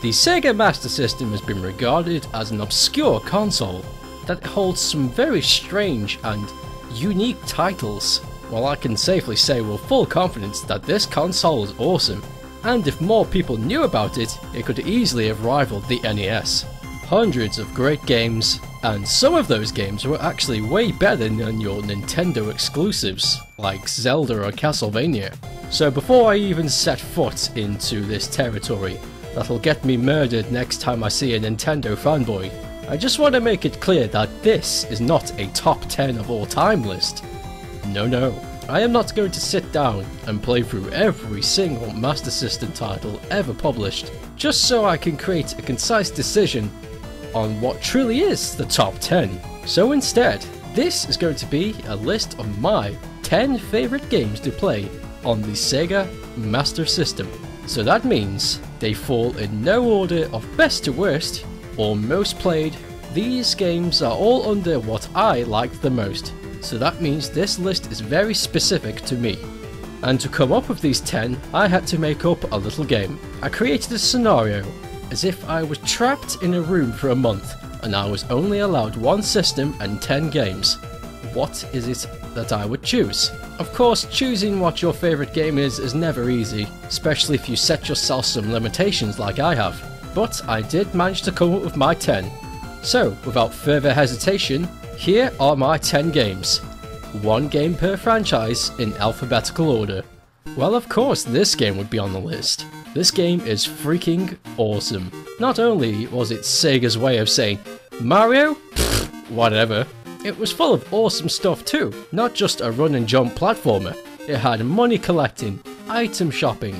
The SEGA Master System has been regarded as an obscure console that holds some very strange and unique titles. While I can safely say with full confidence that this console is awesome, and if more people knew about it, it could easily have rivaled the NES. Hundreds of great games, and some of those games were actually way better than your Nintendo exclusives, like Zelda or Castlevania. So before I even set foot into this territory that'll get me murdered next time I see a Nintendo fanboy, I just want to make it clear that this is not a top 10 of all time list. No, I am not going to sit down and play through every single Master System title ever published, just so I can create a concise decision on what truly is the top 10. So instead, this is going to be a list of my 10 favourite games to play on the SEGA Master System. So that means they fall in no order of best to worst or most played. These games are all under what I liked the most, so that means this list is very specific to me. And to come up with these 10, I had to make up a little game. I created a scenario as if I was trapped in a room for a month and I was only allowed one system and 10 games. What is it that I would choose? Of course, choosing what your favourite game is never easy, especially if you set yourself some limitations like I have. But I did manage to come up with my 10. So, without further hesitation, here are my 10 games. One game per franchise in alphabetical order. Well, of course this game would be on the list. This game is freaking awesome. Not only was it Sega's way of saying, Mario? Pfft, whatever. It was full of awesome stuff too, not just a run and jump platformer. It had money collecting, item shopping,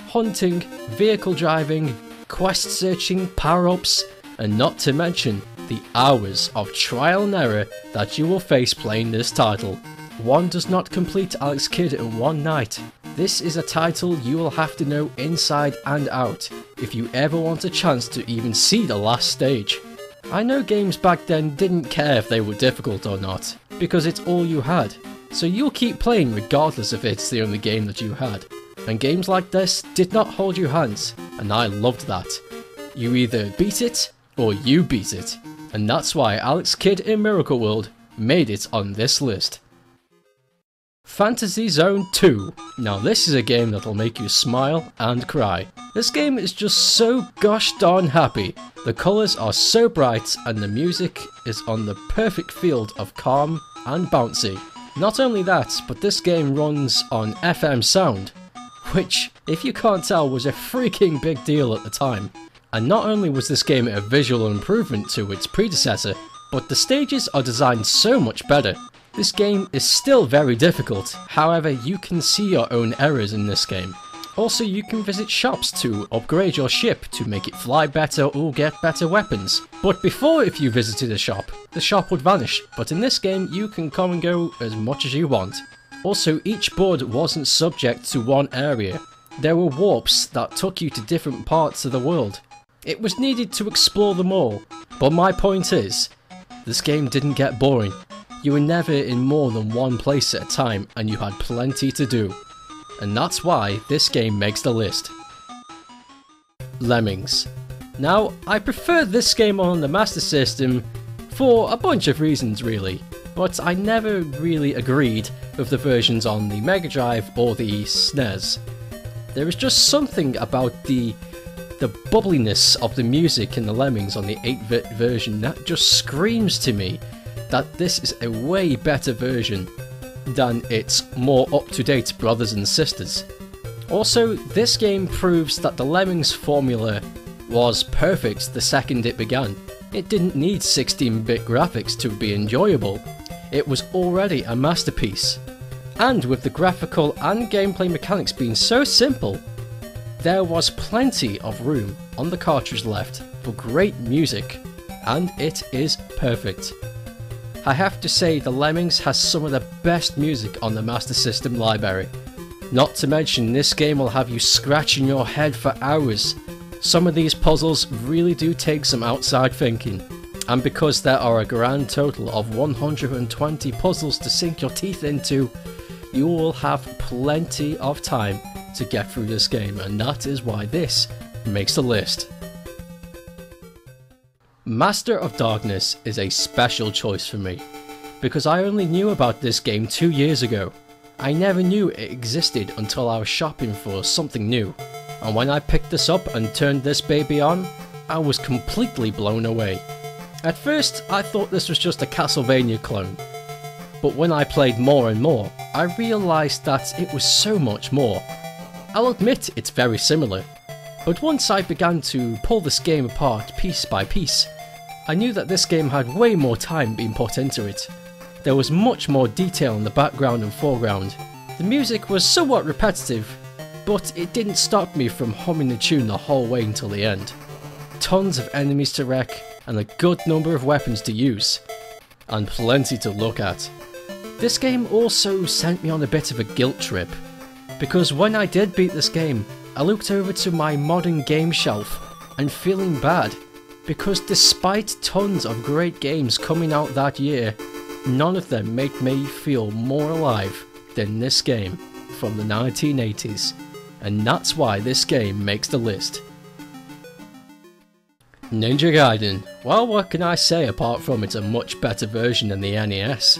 hunting, vehicle driving, quest searching, power-ups, and not to mention the hours of trial and error that you will face playing this title. One does not complete Alex Kidd in one night. This is a title you will have to know inside and out if you ever want a chance to even see the last stage. I know games back then didn't care if they were difficult or not, because it's all you had, so you'll keep playing regardless if it's the only game that you had. And games like this did not hold your hands, and I loved that. You either beat it, or you beat it, and that's why Alex Kidd in Miracle World made it on this list. Fantasy Zone 2. Now this is a game that'll make you smile and cry. This game is just so gosh darn happy. The colours are so bright and the music is on the perfect field of calm and bouncy. Not only that, but this game runs on FM sound, which, if you can't tell, was a freaking big deal at the time. And not only was this game a visual improvement to its predecessor, but the stages are designed so much better. This game is still very difficult, however you can see your own errors in this game. Also, you can visit shops to upgrade your ship to make it fly better or get better weapons. But before, if you visited a shop, the shop would vanish, but in this game you can come and go as much as you want. Also, each board wasn't subject to one area. There were warps that took you to different parts of the world. It was needed to explore them all, but my point is, this game didn't get boring. You were never in more than one place at a time and you had plenty to do. And that's why this game makes the list. Lemmings. Now, I prefer this game on the Master System for a bunch of reasons really, but I never really agreed with the versions on the Mega Drive or the SNES. There is just something about the bubbliness of the music in the Lemmings on the 8-bit version that just screams to me that this is a way better version than its more up-to-date brothers and sisters. Also, this game proves that the Lemmings formula was perfect the second it began. It didn't need 16-bit graphics to be enjoyable. It was already a masterpiece. And with the graphical and gameplay mechanics being so simple, there was plenty of room on the cartridge left for great music, and it is perfect. I have to say the Lemmings has some of the best music on the Master System library. Not to mention, this game will have you scratching your head for hours. Some of these puzzles really do take some outside thinking, and because there are a grand total of 120 puzzles to sink your teeth into, you will have plenty of time to get through this game, and that is why this makes the list. Master of Darkness is a special choice for me, because I only knew about this game 2 years ago. I never knew it existed until I was shopping for something new, and when I picked this up and turned this baby on, I was completely blown away. At first, I thought this was just a Castlevania clone, but when I played more and more, I realised that it was so much more. I'll admit it's very similar, but once I began to pull this game apart piece by piece, I knew that this game had way more time being put into it. There was much more detail in the background and foreground. The music was somewhat repetitive, but it didn't stop me from humming the tune the whole way until the end. Tons of enemies to wreck, and a good number of weapons to use, and plenty to look at. This game also sent me on a bit of a guilt trip, because when I did beat this game, I looked over to my modern game shelf and feeling bad, because despite tons of great games coming out that year, none of them made me feel more alive than this game from the 1980s, and that's why this game makes the list. Ninja Gaiden. Well, what can I say apart from it's a much better version than the NES?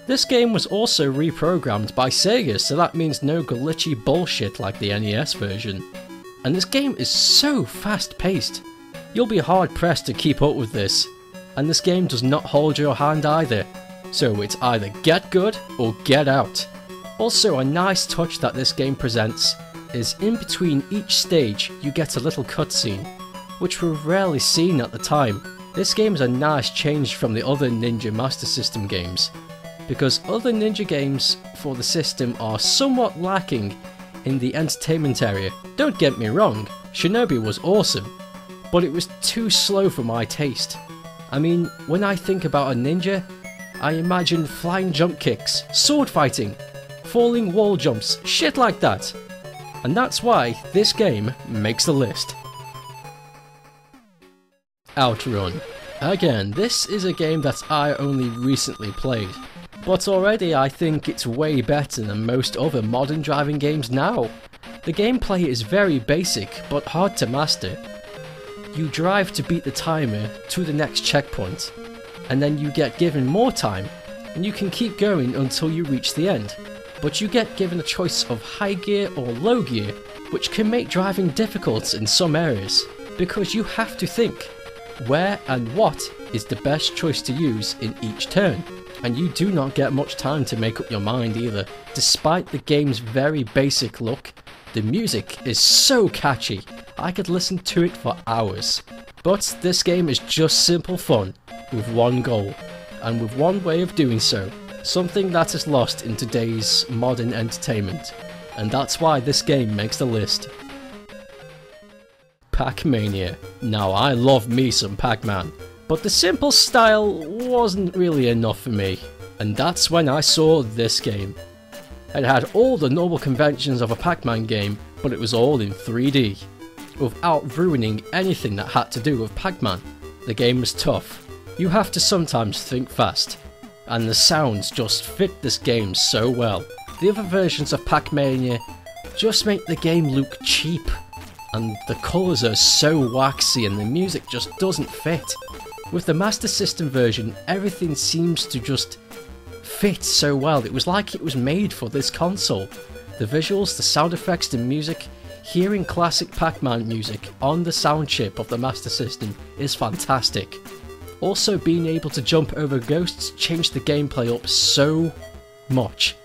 This game was also reprogrammed by SEGA, so that means no glitchy bullshit like the NES version. And this game is so fast paced, you'll be hard pressed to keep up with this. And this game does not hold your hand either, so it's either get good or get out. Also, a nice touch that this game presents is in between each stage you get a little cutscene, which were rarely seen at the time. This game is a nice change from the other Ninja Master System games, because other Ninja games for the system are somewhat lacking in the entertainment area. Don't get me wrong, Shinobi was awesome, but it was too slow for my taste. I mean, when I think about a ninja, I imagine flying jump kicks, sword fighting, falling wall jumps, shit like that. And that's why this game makes the list. Outrun. Again, this is a game that I only recently played, but already I think it's way better than most other modern driving games now. The gameplay is very basic, but hard to master. You drive to beat the timer to the next checkpoint, and then you get given more time, and you can keep going until you reach the end. But you get given a choice of high gear or low gear, which can make driving difficult in some areas, because you have to think where and what is the best choice to use in each turn, and you do not get much time to make up your mind either. Despite the game's very basic look, the music is so catchy, I could listen to it for hours. But this game is just simple fun, with one goal, and with one way of doing so, something that is lost in today's modern entertainment, and that's why this game makes the list. Pac-Mania. Now, I love me some Pac-Man, but the simple style wasn't really enough for me, and that's when I saw this game. It had all the normal conventions of a Pac-Man game, but it was all in 3D, without ruining anything that had to do with Pac-Man. The game was tough. You have to sometimes think fast, and the sounds just fit this game so well. The other versions of Pac-Mania just make the game look cheap, and the colours are so waxy and the music just doesn't fit. With the Master System version, everything seems to just fit so well. It was like it was made for this console. The visuals, the sound effects, the music, hearing classic Pac-Man music on the sound chip of the Master System is fantastic. Also, being able to jump over ghosts changed the gameplay up so much,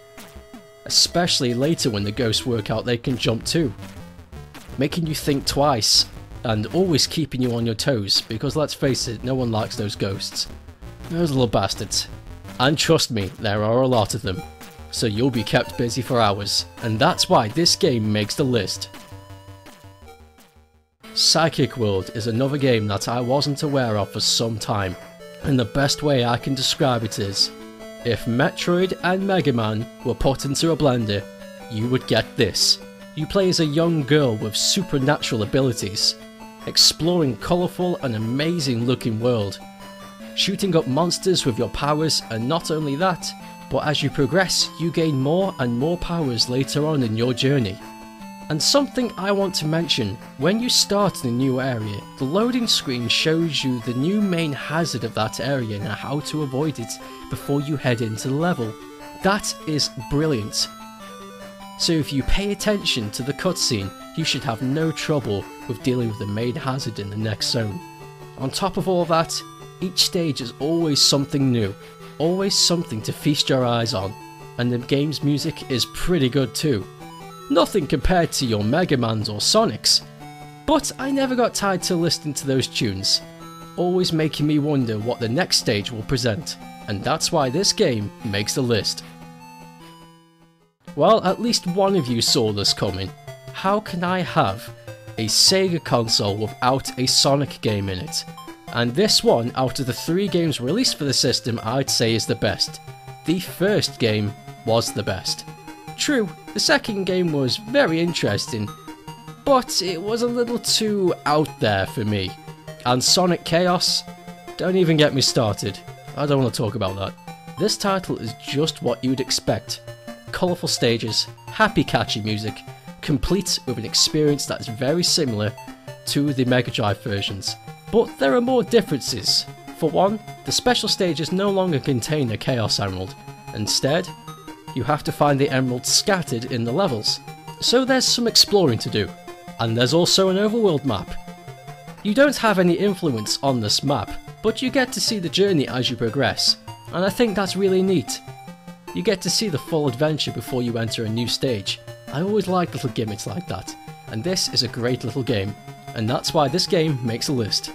especially later when the ghosts work out they can jump too, making you think twice and always keeping you on your toes, because let's face it, no one likes those ghosts. Those little bastards. And trust me, there are a lot of them, so you'll be kept busy for hours, and that's why this game makes the list. Psychic World is another game that I wasn't aware of for some time, and the best way I can describe it is, if Metroid and Mega Man were put into a blender, you would get this. You play as a young girl with supernatural abilities, exploring colourful and amazing looking world, shooting up monsters with your powers, and not only that, but as you progress you gain more and more powers later on in your journey. And something I want to mention, when you start in a new area, the loading screen shows you the new main hazard of that area and how to avoid it before you head into the level. That is brilliant. So if you pay attention to the cutscene, you should have no trouble with dealing with the main hazard in the next zone. On top of all that, each stage is always something new, always something to feast your eyes on, and the game's music is pretty good too. Nothing compared to your Mega Mans or Sonics, but I never got tired to listening to those tunes, always making me wonder what the next stage will present, and that's why this game makes the list. Well, at least one of you saw this coming. How can I have a Sega console without a Sonic game in it? And this one, out of the 3 games released for the system, I'd say is the best. The first game was the best. True, the second game was very interesting, but it was a little too out there for me. And Sonic Chaos? Don't even get me started. I don't want to talk about that. This title is just what you'd expect. Colourful stages, happy catchy music, complete with an experience that is very similar to the Mega Drive versions. But there are more differences. For one, the special stages no longer contain a Chaos Emerald. Instead, you have to find the emeralds scattered in the levels. So there's some exploring to do. And there's also an overworld map. You don't have any influence on this map, but you get to see the journey as you progress. And I think that's really neat. You get to see the full adventure before you enter a new stage. I always like little gimmicks like that, and this is a great little game, and that's why this game makes a list.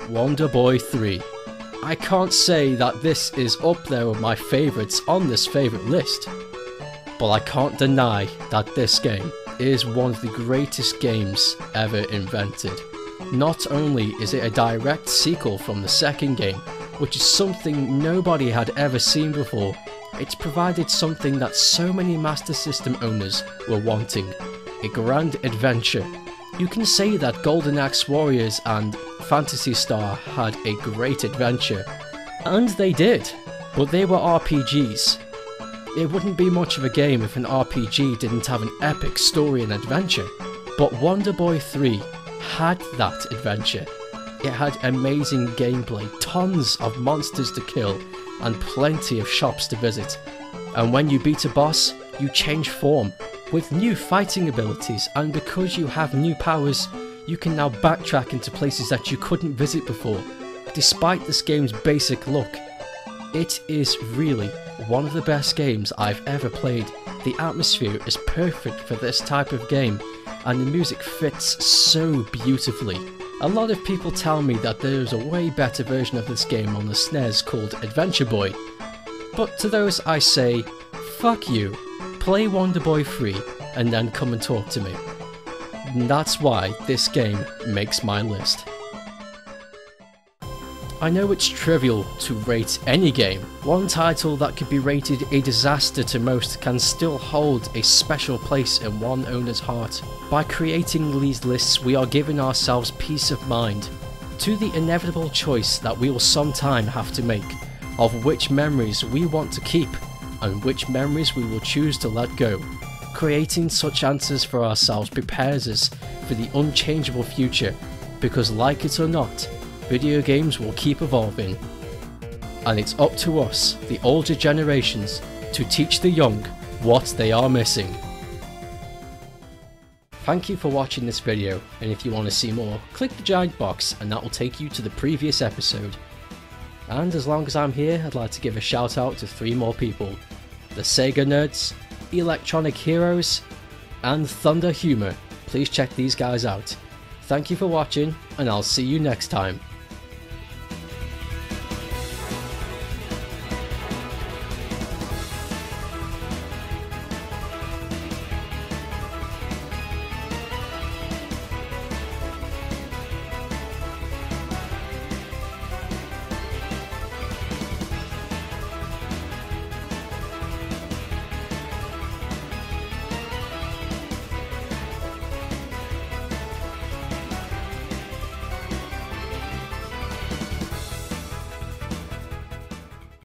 Wonder Boy 3. I can't say that this is up there with my favourites on this favourite list, but I can't deny that this game is one of the greatest games ever invented. Not only is it a direct sequel from the second game, which is something nobody had ever seen before, it's provided something that so many Master System owners were wanting, a grand adventure. You can say that Golden Axe Warriors and Phantasy Star had a great adventure, and they did, but they were RPGs. It wouldn't be much of a game if an RPG didn't have an epic story and adventure, but Wonder Boy 3 had that adventure. It had amazing gameplay, tons of monsters to kill, and plenty of shops to visit. And when you beat a boss, you change form, with new fighting abilities, and because you have new powers, you can now backtrack into places that you couldn't visit before. Despite this game's basic look, it is really one of the best games I've ever played. The atmosphere is perfect for this type of game, and the music fits so beautifully. A lot of people tell me that there's a way better version of this game on the SNES called Adventure Boy, but to those I say, fuck you, play Wonder Boy 3 and then come and talk to me. And that's why this game makes my list. I know it's trivial to rate any game. One title that could be rated a disaster to most can still hold a special place in one owner's heart. By creating these lists, we are giving ourselves peace of mind to the inevitable choice that we will sometime have to make of which memories we want to keep and which memories we will choose to let go. Creating such answers for ourselves prepares us for the unchangeable future, because like it or not, video games will keep evolving, and it's up to us, the older generations, to teach the young what they are missing. Thank you for watching this video, and if you want to see more, click the giant box and that will take you to the previous episode. And as long as I'm here, I'd like to give a shout out to 3 more people: the Sega Nerds, Electronic Heroes, and Thunder Humor. Please check these guys out. Thank you for watching, and I'll see you next time.